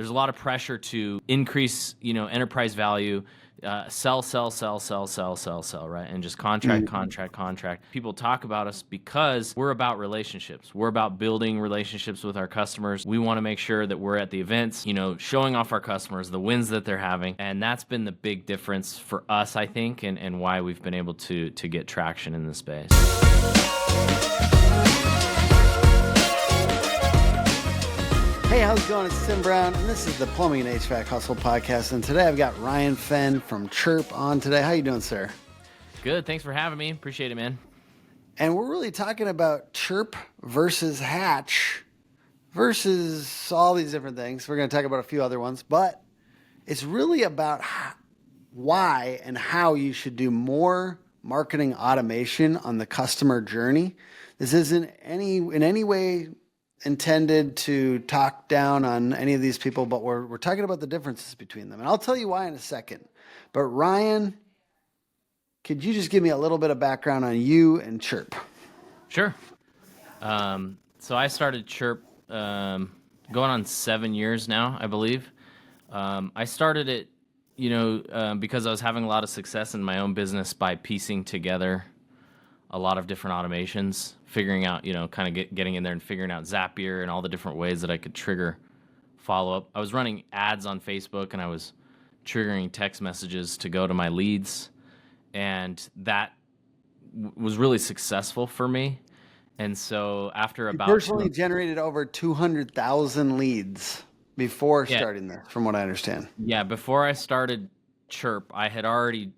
there's a lot of pressure to increase, enterprise value, sell, right? And just contract. People talk about us because we're about relationships. We're about building relationships with our customers. We want to make sure that we're at the events, showing off our customers, the wins that they're having. And that's been the big difference for us, I think, and why we've been able to get traction in this space. Hey, how's it going? It's Tim Brown, and this is the Plumbing and HVAC Hustle Podcast. And today I've got Ryan Fenn from Chiirp on today. How you doing, sir? Good. Thanks for having me. Appreciate it, man. And we're really talking about Chiirp versus Hatch versus all these different things. We're going to talk about a few other ones, but it's really about why and how you should do more marketing automation on the customer journey. This isn't in any way intended to talk down on any of these people, but we're talking about the differences between them. And I'll tell you why in a second. But Ryan, could you just give me a little bit of background on you and Chiirp? Sure. So I started Chiirp going on 7 years now, I believe. I started it, because I was having a lot of success in my own business by piecing together a lot of different automations, figuring out, kind of getting in there and figuring out Zapier and all the different ways that I could trigger follow-up. I was running ads on Facebook, and I was triggering text messages to go to my leads, and that was really successful for me. And so after about... You personally generated over 200,000 leads before starting this, from what I understand. Yeah, before I started Chiirp, I had already,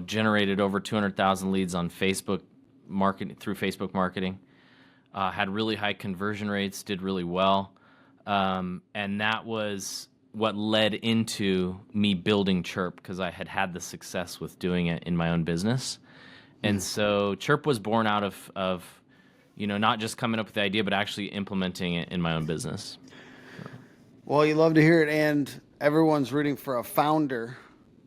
generated over 200,000 leads on Facebook marketing, through Facebook marketing, had really high conversion rates, did really well. And that was what led into me building Chiirp, because I had the success with doing it in my own business. And so Chiirp was born out of not just coming up with the idea, but actually implementing it in my own business. Well, you love to hear it. And everyone's rooting for a founder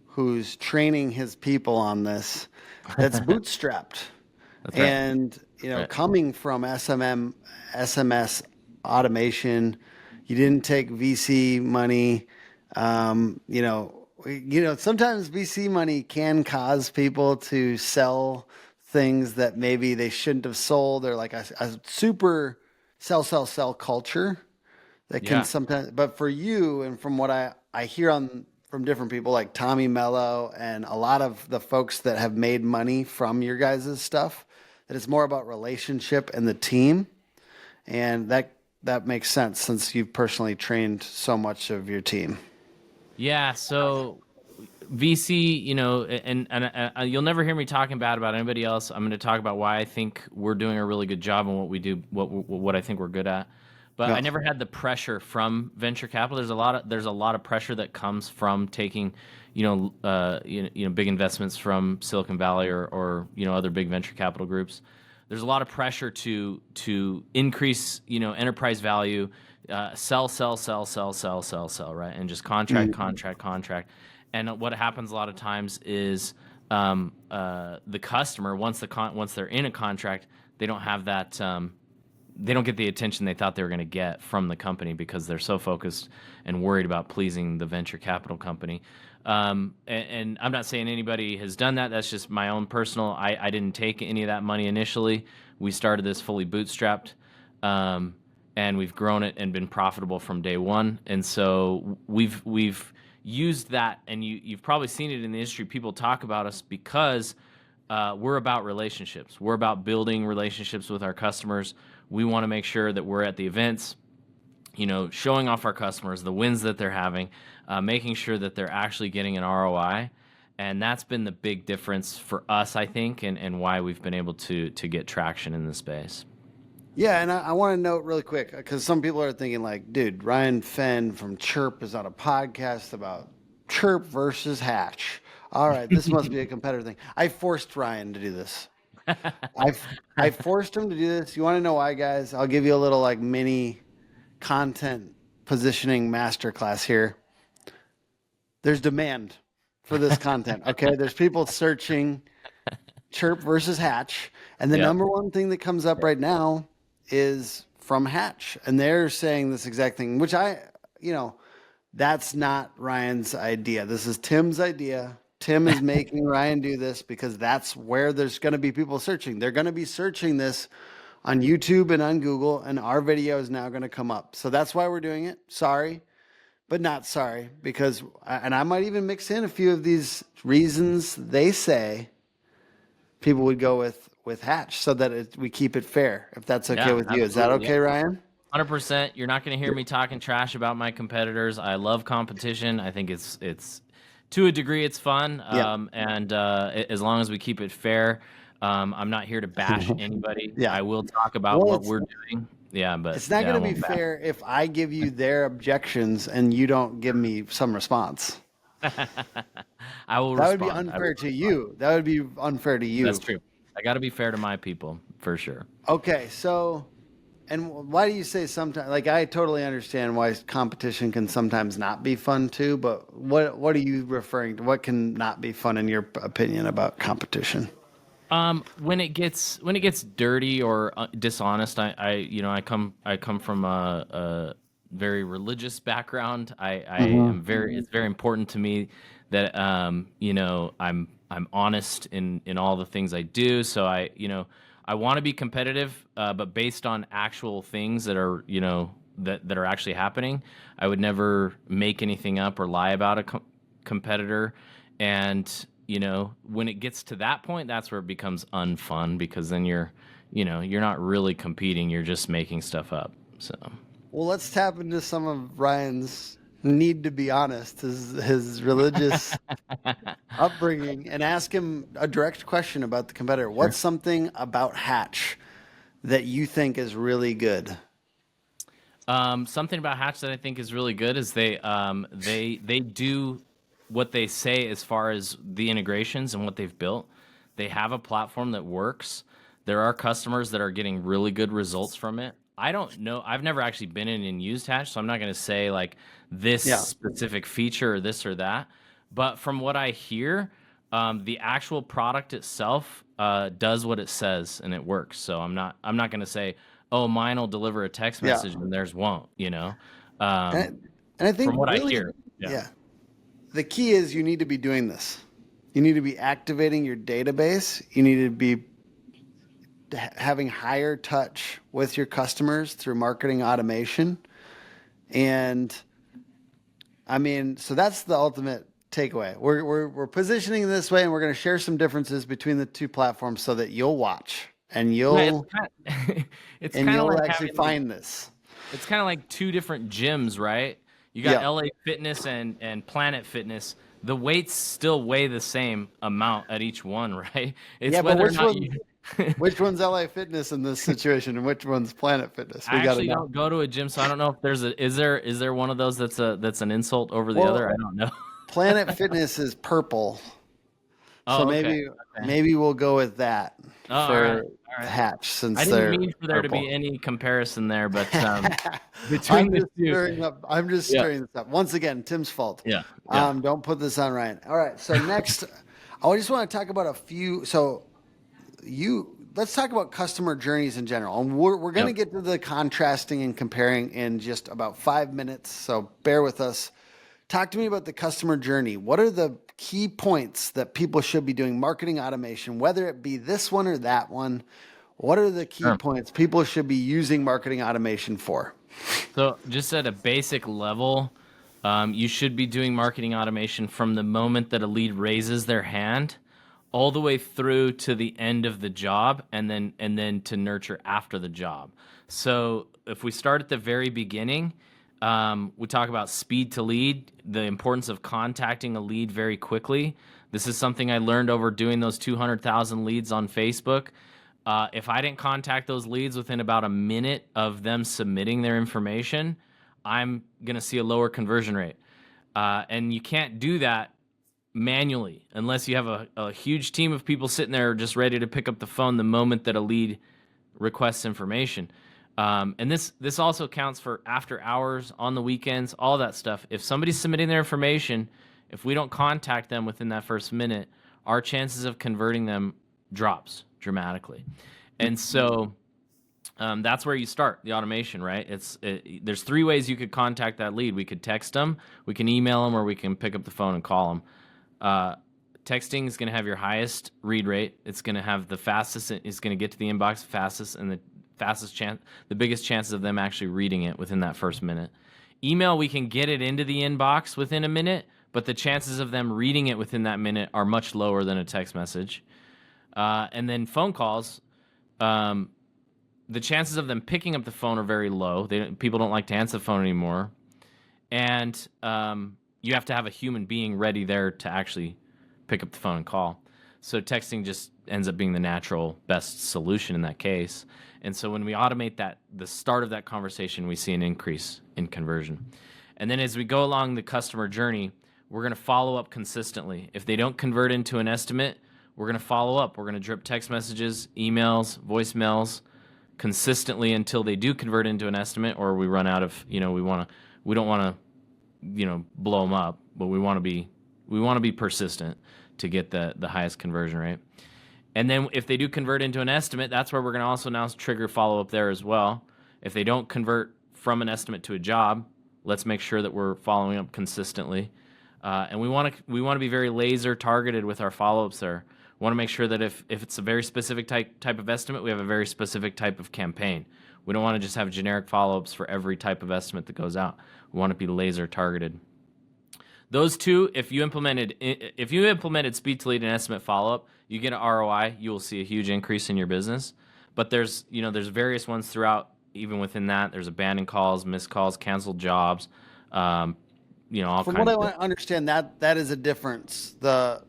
who's training his people on this. That's bootstrapped. That's right. And, coming from SMS automation, you didn't take VC money. Sometimes VC money can cause people to sell things that maybe they shouldn't have sold. They're like a super sell culture that can sometimes, but for you, and from what I hear from different people like Tommy Mello and a lot of the folks that have made money from your guys' stuff, that it's more about relationship and the team. And that makes sense since you've personally trained so much of your team. Yeah. So VC, and you'll never hear me talking bad about anybody else. I'm going to talk about why I think we're doing a really good job on what we do, what I think we're good at. But I never had the pressure from venture capital. There's a lot of pressure that comes from taking, big investments from Silicon Valley or other big venture capital groups. There's a lot of pressure to increase, enterprise value, sell, right? And just contract. And what happens a lot of times is the customer, once they're in a contract, they don't have that. They don't get the attention they thought they were going to get from the company because they're so focused and worried about pleasing the venture capital company. And I'm not saying anybody has done that. That's just my own personal. I didn't take any of that money initially. We started this fully bootstrapped, and we've grown it and been profitable from day one. And so we've used that, and you've probably seen it in the industry. People talk about us because we're about relationships. We're about building relationships with our customers. We want to make sure that we're at the events, showing off our customers, the wins that they're having, making sure that they're actually getting an ROI. And that's been the big difference for us, I think, and why we've been able to get traction in this space. Yeah, and I want to note really quick, because some people are thinking like, dude, Ryan Fenn from Chiirp is on a podcast about Chiirp versus Hatch. All right, this must be a competitor thing. I forced Ryan to do this. I forced him to do this. You want to know why, guys? I'll give you a little like mini content positioning masterclass here. There's demand for this content. Okay, there's people searching Chiirp versus Hatch, and the number one thing that comes up right now is from Hatch, and they're saying this exact thing, which That's not Ryan's idea. This is Tim's idea. Tim is making Ryan do this because that's where there's going to be people searching. They're going to be searching this on YouTube and on Google, and our video is now going to come up. So that's why we're doing it. Sorry, but not sorry, because, and I might even mix in a few of these reasons they say people would go with Hatch so that we keep it fair, if that's okay with you. Is that okay, Ryan? 100%. You're not going to hear me talking trash about my competitors. I love competition. I think it's to a degree it's fun. And as long as we keep it fair, I'm not here to bash anybody. I will talk about what we're doing. Yeah, but it's not going to be fair if I give you their objections and you don't give me some response. I will. That would be unfair to you. That would be unfair to you. That's true. I got to be fair to my people for sure. Okay, so. And why do you say sometimes? Like, I totally understand why competition can sometimes not be fun too. But what are you referring to? What can not be fun in your opinion about competition? When it gets dirty or dishonest, I come from a very religious background. Am very. It's very important to me that I'm honest in all the things I do. So I want to be competitive, but based on actual things that are, that are actually happening. I would never make anything up or lie about a competitor. And, when it gets to that point, that's where it becomes unfun, because then you're not really competing. You're just making stuff up. So, well, let's tap into some of Ryan's need to be honest, his religious upbringing, and ask him a direct question about the competitor. Sure. What's something about Hatch that you think is really good? Something about Hatch that I think is really good is they do what they say as far as the integrations and what they've built. They have a platform that works. There are customers that are getting really good results from it. I don't know. I've never actually been in and used Hatch, so I'm not going to say like this specific feature or this or that. But from what I hear, the actual product itself does what it says and it works. So I'm not going to say, oh, mine will deliver a text message and theirs won't. And I think from what really, I hear, the key is you need to be doing this. You need to be activating your database. You need to be having higher touch with your customers through marketing automation. And I mean, so that's the ultimate takeaway. We're positioning this way, and we're going to share some differences between the two platforms so that you'll watch and you'll actually find this. It's kind of like two different gyms, right? You got LA Fitness and Planet Fitness. The weights still weigh the same amount at each one, right? It's but which one's LA Fitness in this situation, and which one's Planet Fitness? I actually don't go to a gym, so I don't know if there's is there one of those that's an insult over the other? I don't know. Planet Fitness is purple, so maybe we'll go with that for Hatch, since I didn't mean for there purple. To be any comparison there, but between the two, I'm just stirring this up. Once again, Tim's fault. Don't put this on Ryan. All right, so next, I just want to talk about a few. So let's talk about customer journeys in general. And we're going to get to the contrasting and comparing in just about 5 minutes. So bear with us. Talk to me about the customer journey. What are the key points that people should be doing marketing automation, whether it be this one or that one? What are the key points people should be using marketing automation for? So just at a basic level, you should be doing marketing automation from the moment that a lead raises their hand all the way through to the end of the job, and then to nurture after the job. So if we start at the very beginning, we talk about speed to lead, the importance of contacting a lead very quickly. This is something I learned over doing those 200,000 leads on Facebook. If I didn't contact those leads within about a minute of them submitting their information, I'm going to see a lower conversion rate. And you can't do that manually unless you have a huge team of people sitting there just ready to pick up the phone the moment that a lead requests information. And this also counts for after hours, on the weekends, all that stuff. If somebody's submitting their information, if we don't contact them within that first minute, our chances of converting them drops dramatically. And so That's where you start the automation, right? There's 3 ways you could contact that lead. We could text them, we can email them, or we can pick up the phone and call them. Texting is going to have your highest read rate. It's going to have the fastest. It's going to get to the inbox fastest, and the biggest chances of them actually reading it within that first minute. Email, we can get it into the inbox within a minute, but the chances of them reading it within that minute are much lower than a text message. And then phone calls, the chances of them picking up the phone are very low. People don't like to answer the phone anymore. And you have to have a human being ready there to actually pick up the phone and call. So texting just ends up being the natural best solution in that case. And so when we automate the start of that conversation, we see an increase in conversion. And then as we go along the customer journey, we're going to follow up consistently. If they don't convert into an estimate, we're going to follow up. We're going to drip text messages, emails, voicemails consistently until they do convert into an estimate, or we run out of, we don't want to, blow them up, but we want to be persistent to get the highest conversion rate. And then if they do convert into an estimate, that's where we're going to also now trigger follow-up there as well. If they don't convert from an estimate to a job, let's make sure that we're following up consistently. And we want to be very laser targeted with our follow-ups there. We want to make sure that if it's a very specific type of estimate, we have a very specific type of campaign. We don't want to just have generic follow-ups for every type of estimate that goes out. We want to be laser targeted. Those 2, if you implemented speed to lead and estimate follow-up, you get an ROI, you will see a huge increase in your business. But there's various ones throughout, even within that. There's abandoned calls, missed calls, canceled jobs, all kinds of. From what I understand, that is a difference. The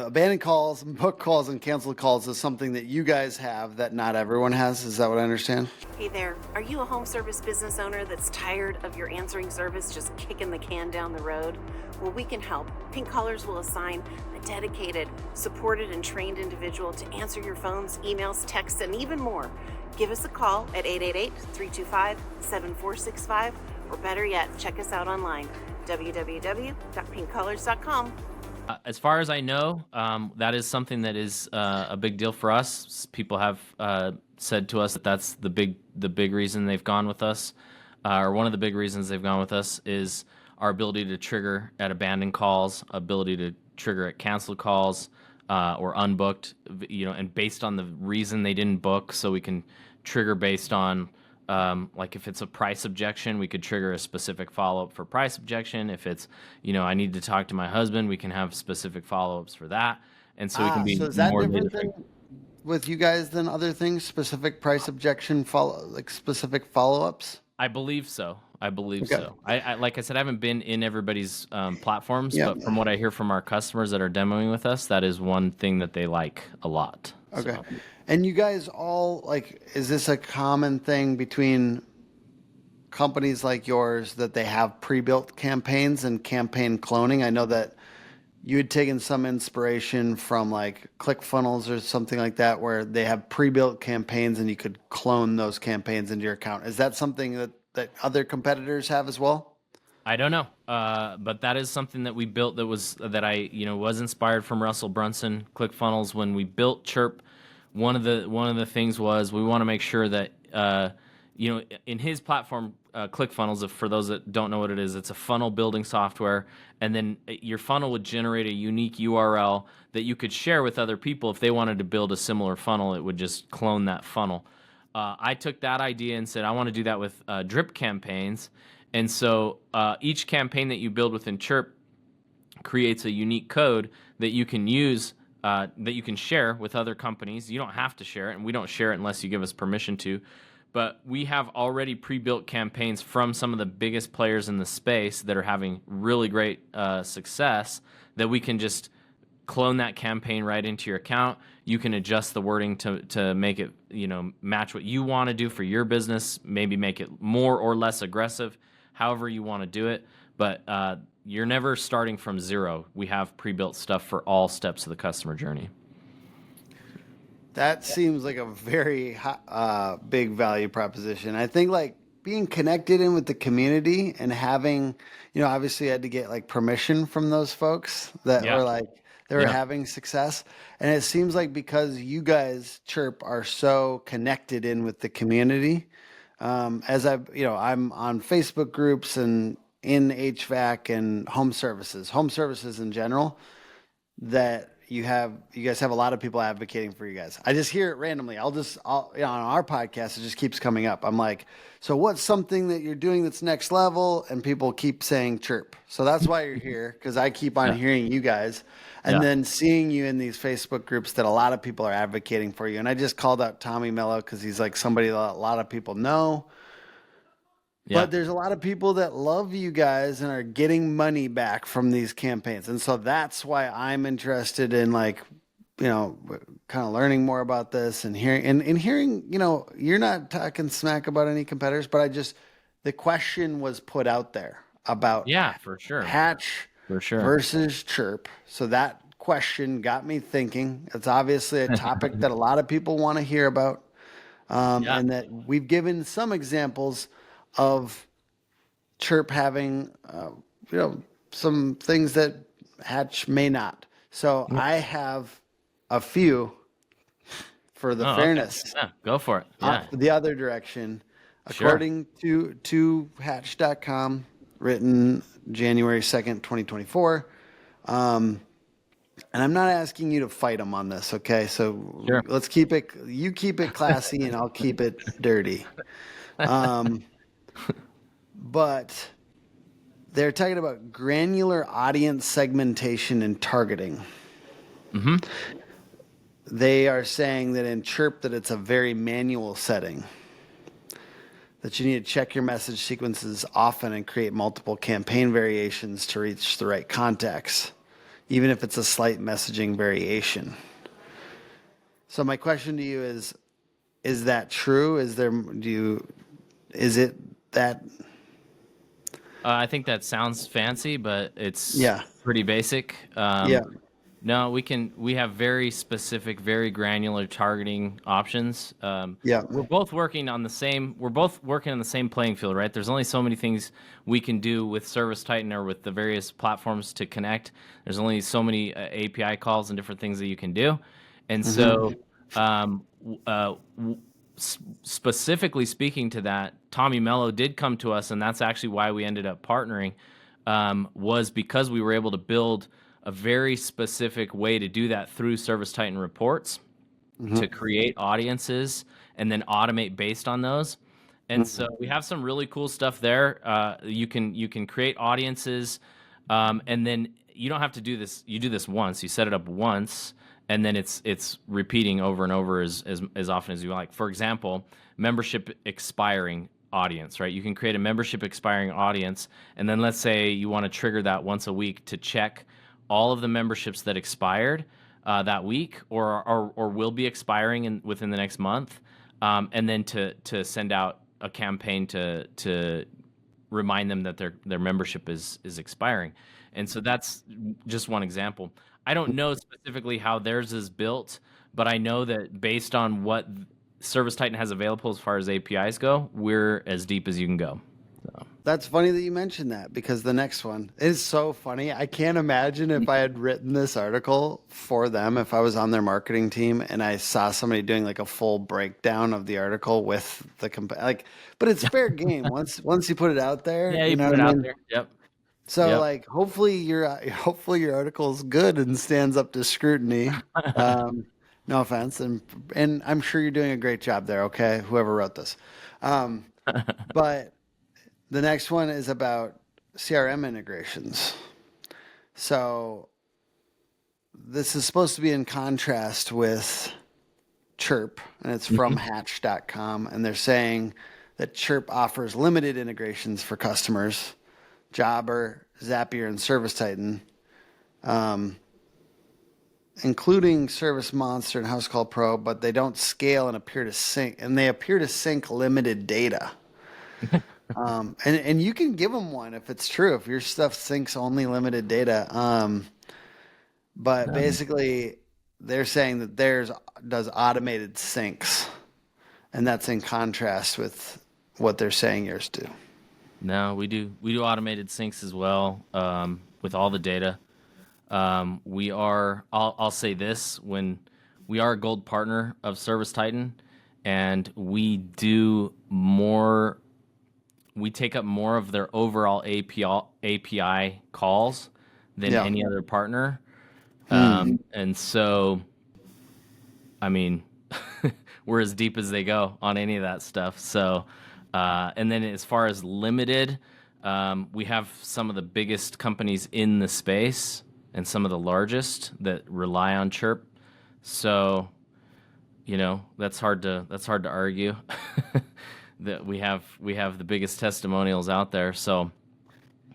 abandoned calls, book calls, and canceled calls is something that you guys have that not everyone has. Is that what I understand? Hey there. Are you a home service business owner that's tired of your answering service just kicking the can down the road? Well, we can help. Pink Collars will assign a dedicated, supported, and trained individual to answer your phones, emails, texts, and even more. Give us a call at 888-325-7465, or better yet, check us out online, www.pinkcolors.com. As far as I know, that is something that is a big deal for us. People have said to us that that's the big reason they've gone with us, or one of the big reasons they've gone with us is our ability to trigger at abandoned calls, ability to trigger at canceled calls or unbooked, and based on the reason they didn't book, so we can trigger based on. Like if it's a price objection, we could trigger a specific follow-up for price objection. If it's, I need to talk to my husband, we can have specific follow-ups for that. And so we can be so is that more different with you guys than other things? Specific price objection specific follow-ups? I believe so. So. I like I said, I haven't been in everybody's platforms, but from what I hear from our customers that are demoing with us, that is one thing that they like a lot. Okay. So. And you guys all, is this a common thing between companies like yours that they have pre-built campaigns and campaign cloning? I know that you had taken some inspiration from ClickFunnels or something like that, where they have pre-built campaigns and you could clone those campaigns into your account. Is that something that other competitors have as well? I don't know, but that is something that we built that was inspired from Russell Brunson, ClickFunnels. When we built Chiirp, one of the things was we want to make sure that in his platform, ClickFunnels, for those that don't know what it is, it's a funnel building software, and then your funnel would generate a unique URL that you could share with other people. If they wanted to build a similar funnel, it would just clone that funnel. I took that idea and said I want to do that with drip campaigns, and so each campaign that you build within Chiirp creates a unique code that you can use. That you can share with other companies. You don't have to share it, and we don't share it unless you give us permission to. But we have already pre-built campaigns from some of the biggest players in the space that are having really great success that we can just clone that campaign right into your account. You can adjust the wording to make it match what you want to do for your business, maybe make it more or less aggressive, however you want to do it. But you're never starting from zero. We have pre-built stuff for all steps of the customer journey. That seems like a very big value proposition. I think being connected in with the community and having, obviously you had to get permission from those folks that were they were Yeah. having success. And it seems like because you guys, Chiirp, are so connected in with the community, as I'm on Facebook groups and in HVAC and home services in general, that you guys have a lot of people advocating for you guys. I just hear it randomly. On our podcast, it just keeps coming up. I'm like, so what's something that you're doing that's next level? And people keep saying Chiirp. So that's why you're here, because I keep on hearing you guys and then seeing you in these Facebook groups that a lot of people are advocating for you. And I just called out Tommy Mello because he's like somebody that a lot of people know. Yeah. But there's a lot of people that love you guys and are getting money back from these campaigns. And so that's why I'm interested in kind of learning more about this and hearing, you're not talking smack about any competitors, but the question was put out there about for sure. Hatch versus Chiirp. So that question got me thinking. It's obviously a topic that a lot of people want to hear about. And that we've given some examples of Chiirp having, some things that Hatch may not. So I have a few for the fairness. Okay. Yeah, go for it. Yeah. The other direction, according to Hatch.com, written January 2nd, 2024. And I'm not asking you to fight them on this, okay? So let's keep it classy and I'll keep it dirty. But they're talking about granular audience segmentation and targeting. Mm-hmm. They are saying that in Chiirp that it's a very manual setting, that you need to check your message sequences often and create multiple campaign variations to reach the right contacts, even if it's a slight messaging variation. So my question to you is that true? Is it that? I think that sounds fancy, but it's pretty basic. No, we have very specific, very granular targeting options. We're both working on the same playing field, right? There's only so many things we can do with ServiceTitan or with the various platforms to connect. There's only so many API calls and different things that you can do. And so specifically speaking to that, Tommy Mello did come to us, and that's actually why we ended up partnering, was because we were able to build a very specific way to do that through ServiceTitan reports to create audiences and then automate based on those. And so we have some really cool stuff there. You can create audiences, and then you don't have to do this. You do this once. You set it up once, and then it's repeating over and over as often as you like. For example, membership expiring audience, right? You can create a membership expiring audience, and then let's say you want to trigger that once a week to check all of the memberships that expired that week or will be expiring within the next month, and then to send out a campaign to remind them that their membership is expiring. And so that's just one example. I don't know specifically how theirs is built, but I know that based on what ServiceTitan has available as far as APIs go, we're as deep as you can go. So. That's funny that you mentioned that, because the next one is so funny. I can't imagine if I had written this article for them, if I was on their marketing team and I saw somebody doing like a full breakdown of the article with the but it's fair game once you put it out there. Yeah, you know put it out there. Yep. So hopefully your article is good and stands up to scrutiny. No offense, and I'm sure you're doing a great job there. Okay, whoever wrote this, but. The next one is about CRM integrations. So this is supposed to be in contrast with Chiirp, and it's from Hatch.com, and they're saying that Chiirp offers limited integrations for customers, Jobber, Zapier, and ServiceTitan, including Service Monster and House Call Pro, but they don't scale and appear to sync limited data. And you can give them one if it's true, if your stuff syncs only limited data. But basically they're saying that theirs does automated syncs, and that's in contrast with what they're saying yours do. No, we do automated syncs as well, with all the data. I'll say this, when we are a gold partner of Service Titan, and we take up more of their overall API calls than Yeah. any other partner. And so, I mean, we're as deep as they go on any of that stuff. So, and then as far as limited, we have some of the biggest companies in the space and some of the largest that rely on Chirp. So, that's hard to argue that we have the biggest testimonials out there. So,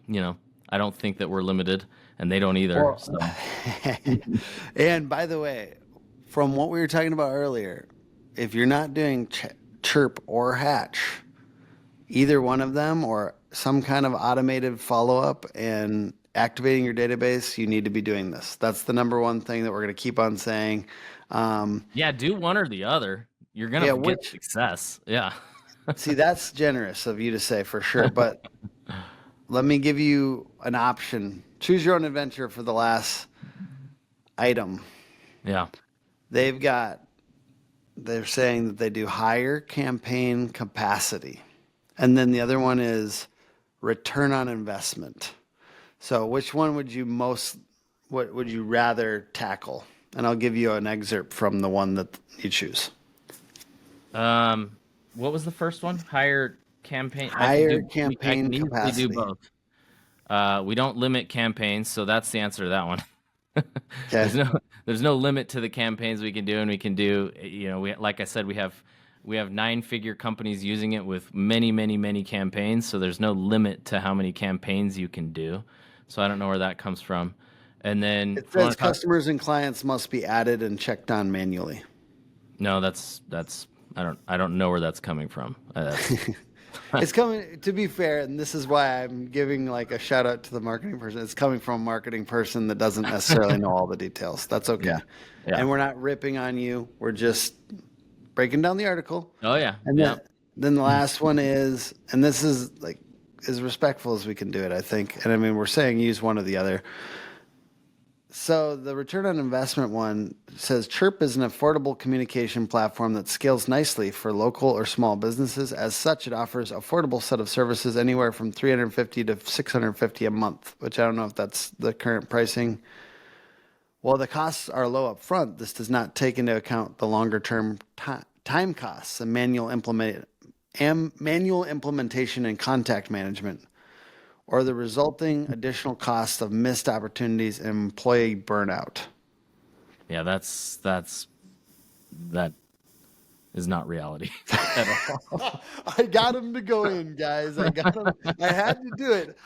I don't think that we're limited, and they don't either. Well, So. And by the way, from what we were talking about earlier, if you're not doing Chirp or Hatch, either one of them or some kind of automated follow-up and activating your database, you need to be doing this. That's the number one thing that we're going to keep on saying. Yeah, do one or the other. You're going to get success. Yeah. See, that's generous of you to say, for sure. But let me give you an option. Choose your own adventure for the last item. Yeah. They're saying that they do higher campaign capacity. And then the other one is return on investment. So which one would you what would you rather tackle? And I'll give you an excerpt from the one that you choose. What was the first one? Higher campaign. Higher campaign capacity. We do both. We don't limit campaigns, so that's the answer to that one. Okay. There's no limit to the campaigns we can do, and we can do. Like I said, we have 9-figure companies using it with many, many, many campaigns. So there's no limit to how many campaigns you can do. So I don't know where that comes from. And then it says customers and clients must be added and checked on manually. No, that's I don't know where that's coming from. It's coming, to be fair, and this is why I'm giving like a shout out to the marketing person. It's coming from a marketing person that doesn't necessarily know all the details. That's okay. Yeah. And we're not ripping on you. We're just breaking down the article. Oh yeah. And then the last one is, and this is like as respectful as we can do it, I think. And I mean, we're saying use one or the other. So the return on investment one says Chirp is an affordable communication platform that scales nicely for local or small businesses. As such, it offers affordable set of services anywhere from $350 to $650 a month, which I don't know if that's the current pricing. While the costs are low up front, this does not take into account the longer term time costs and manual implementation and contact management, or the resulting additional costs of missed opportunities and employee burnout. Yeah, that is not reality at all. I got him to go in, guys. I had to do it.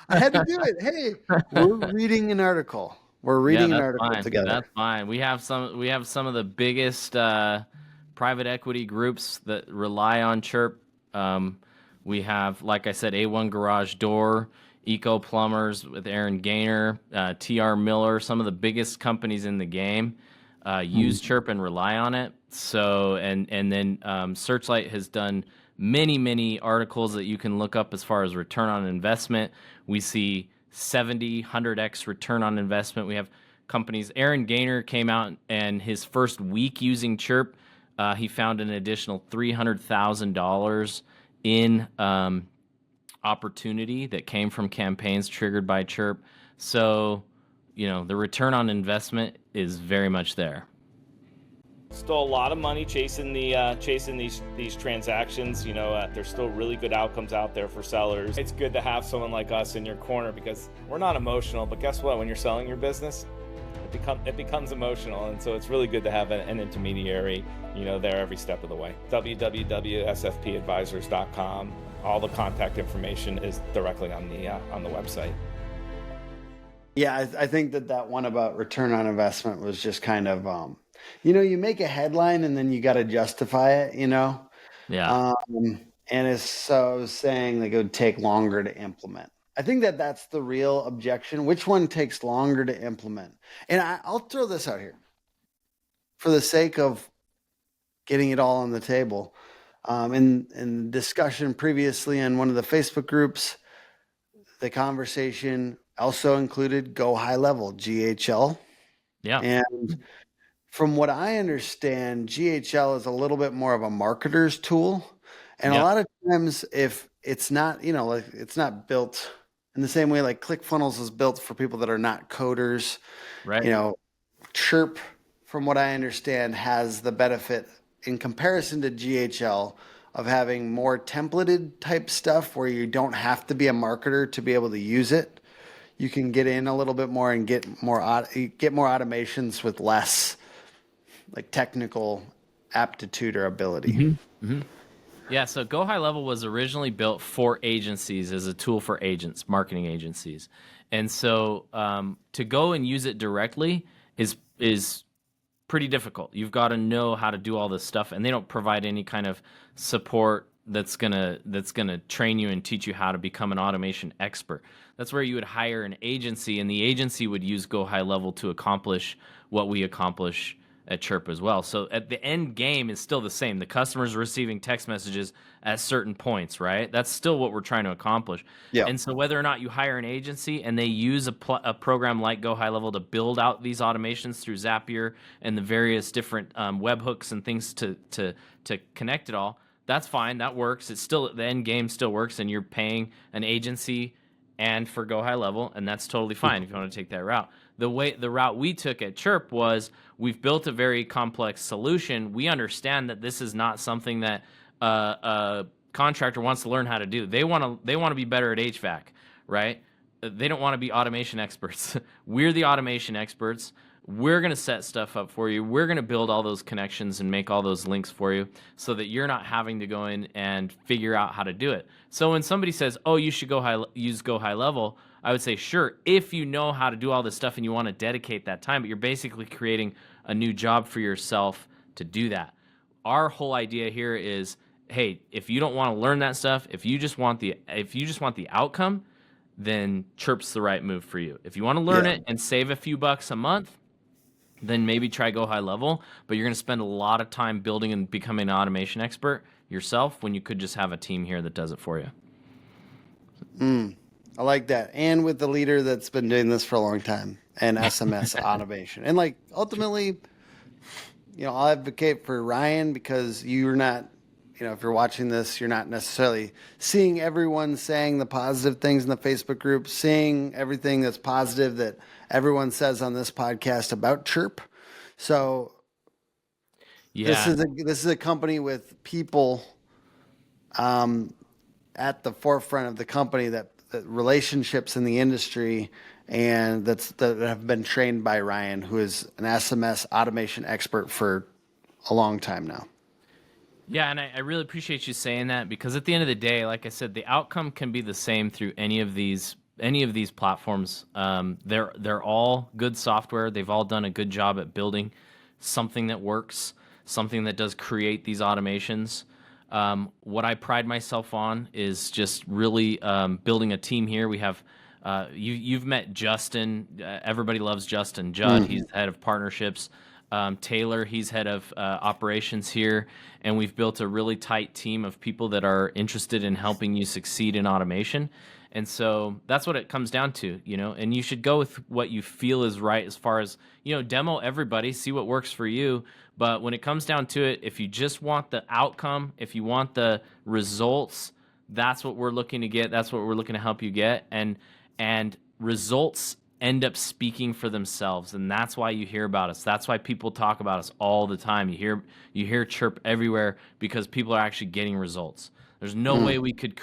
Hey, we're reading an article. We're reading an article together. That's fine. We have some of the biggest private equity groups that rely on Chirp. We have, like I said, A1 Garage Door, Eco Plumbers with Aaron Gaynor, TR Miller, some of the biggest companies in the game use Chirp and rely on it. So, and then Searchlight has done many articles that you can look up as far as return on investment. We see 70, 100x return on investment. We have companies. Aaron Gaynor came out, and his first week using Chirp, he found an additional $300,000 in opportunity that came from campaigns triggered by Chirp. So, the return on investment is very much there. Still a lot of money chasing these transactions. There's still really good outcomes out there for sellers. It's good to have someone like us in your corner because we're not emotional, but guess what? When you're selling your business, it becomes emotional, and so it's really good to have an intermediary, there every step of the way. www.sfpadvisors.com. All the contact information is directly on the website. Yeah, I think that one about return on investment was just kind of, you make a headline and then you got to justify it, Yeah. And I was saying like it would take longer to implement. I think that's the real objection. Which one takes longer to implement? And I'll throw this out here for the sake of getting it all on the table. In discussion previously in one of the Facebook groups, the conversation also included GoHighLevel, GHL. Yeah. And from what I understand, GHL is a little bit more of a marketer's tool. And a Yeah. lot of times if it's not, like it's not built in the same way like ClickFunnels is built for people that are not coders, Right. Chiirp, from what I understand, has the benefit in comparison to GHL of having more templated type stuff where you don't have to be a marketer to be able to use it. You can get in a little bit more and get more automations with less like technical aptitude or ability. Yeah, so GoHighLevel was originally built for agencies as a tool for agents, marketing agencies, and so to go and use it directly is pretty difficult. You've got to know how to do all this stuff, and they don't provide any kind of support that's gonna train you and teach you how to become an automation expert. That's where you would hire an agency, and the agency would use GoHighLevel to accomplish what we accomplish at Chiirp as well. So at the end game is still the same. The customer's receiving text messages at certain points, right? That's still what we're trying to accomplish. Yeah. And so whether or not you hire an agency and they use a program like GoHighLevel to build out these automations through Zapier and the various different webhooks and things to connect it all, that's fine. That works. It's still, the end game still works, and you're paying an agency and for GoHighLevel, and that's totally fine if you want to take that route. The route we took at Chiirp was we've built a very complex solution. We understand that this is not something that a contractor wants to learn how to do. They want to be better at HVAC, right? They don't want to be automation experts. We're the automation experts. We're going to set stuff up for you. We're going to build all those connections and make all those links for you so that you're not having to go in and figure out how to do it. So when somebody says, oh, you should use GoHighLevel, I would say, sure, if you know how to do all this stuff and you want to dedicate that time, but you're basically creating a new job for yourself to do that. Our whole idea here is, hey, if you don't want to learn that stuff, if you just want the outcome, then Chiirp's the right move for you. If you want to learn it and save a few bucks a month, then maybe try GoHighLevel, but you're going to spend a lot of time building and becoming an automation expert yourself when you could just have a team here that does it for you. I like that. And with the leader that's been doing this for a long time and SMS automation. And like ultimately, I'll advocate for Ryan because you're not, if you're watching this, you're not necessarily seeing everyone saying the positive things in the Facebook group, seeing everything that's positive that everyone says on this podcast about Chiirp. So this is a company with people at the forefront of the company that relationships in the industry and that have been trained by Ryan, who is an SMS automation expert for a long time now. Yeah, and I really appreciate you saying that because at the end of the day, like I said, the outcome can be the same through any of these platforms. They're all good software. They've all done a good job at building something that works, something that does create these automations. What I pride myself on is just really building a team here. We have you've met Justin. Everybody loves Justin Judd. He's head of partnerships. Taylor, he's head of operations here, and we've built a really tight team of people that are interested in helping you succeed in automation. And so that's what it comes down to, and you should go with what you feel is right as far as, demo everybody, see what works for you. But when it comes down to it, if you just want the outcome, if you want the results, that's what we're looking to get. That's what we're looking to help you get. And results end up speaking for themselves, and that's why you hear about us. That's why people talk about us all the time. You hear Chiirp everywhere because people are actually getting results. There's no way we could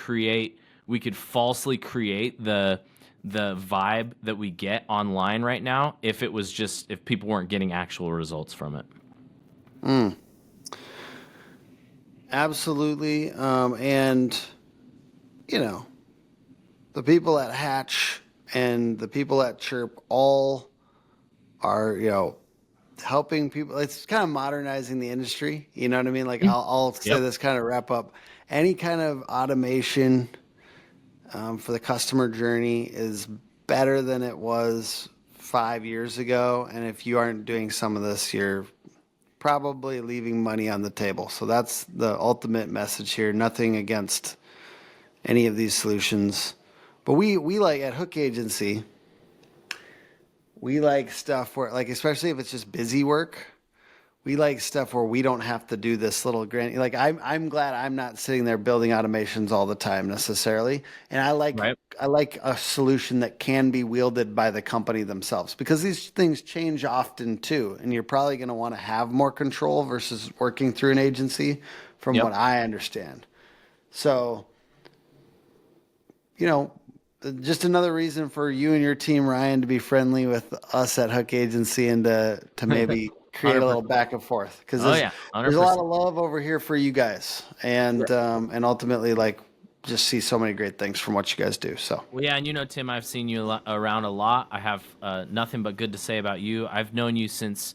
falsely create the vibe that we get online right now if people weren't getting actual results from it. Absolutely. And the people at Hatch and the people at Chiirp all are, helping people. It's kind of modernizing the industry. You know what I mean? Like I'll say this kind of wrap up. Any kind of automation for the customer journey is better than it was 5 years ago. And if you aren't doing some of this, you're probably leaving money on the table. So that's the ultimate message here. Nothing against any of these solutions. But we like at Hook Agency, We like stuff where, like, especially if it's just busy work, we like stuff where we don't have to do this little grand. Like, I'm glad I'm not sitting there building automations all the time necessarily, and Right. I like a solution that can be wielded by the company themselves, because these things change often too, and you're probably going to want to have more control versus working through an agency, from Yep. what I understand. So, you know, just another reason for you and your team, Ryan, to be friendly with us at Hook Agency, and to maybe create a little 100%. back and forth, because Oh yeah, there's a lot 100%. of love over here for you guys, and ultimately, like, just see so many great things from what you guys do. So Well, yeah, and Tim, I've seen you around a lot. I have nothing but good to say about you. I've known you since,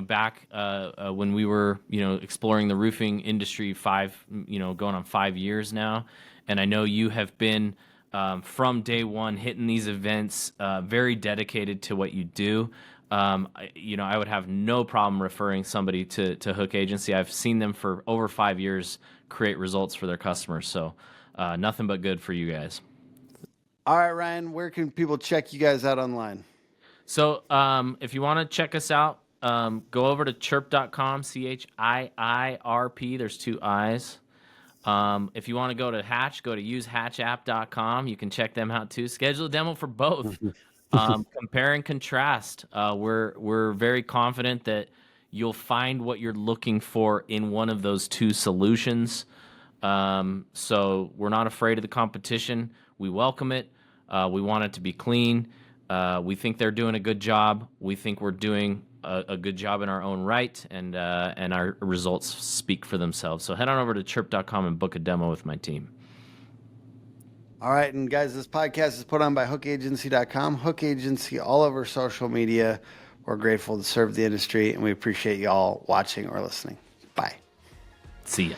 back when we were, exploring the roofing industry going on 5 years now, and I know you have been from day one hitting these events, very dedicated to what you do. I would have no problem referring somebody to Hook Agency. I've seen them for over 5 years create results for their customers. So nothing but good for you guys. all right, Ryan, where can people check you guys out online? So if you want to check us out, go over to chiirp.com, CHIIRP. There's 2 I's. If you want to go to Hatch, go to usehatchapp.com. You can check them out too. Schedule a demo for both. Compare and contrast. We're very confident that you'll find what you're looking for in one of those 2 solutions. So we're not afraid of the competition. We welcome it. We want it to be clean. We think they're doing a good job. We think we're doing a good job in our own right, and our results speak for themselves. So head on over to chiirp.com and book a demo with my team. All right, and guys, this podcast is put on by hookagency.com. Hook Agency all over social media. We're grateful to serve the industry, and we appreciate you all watching or listening. Bye. See ya.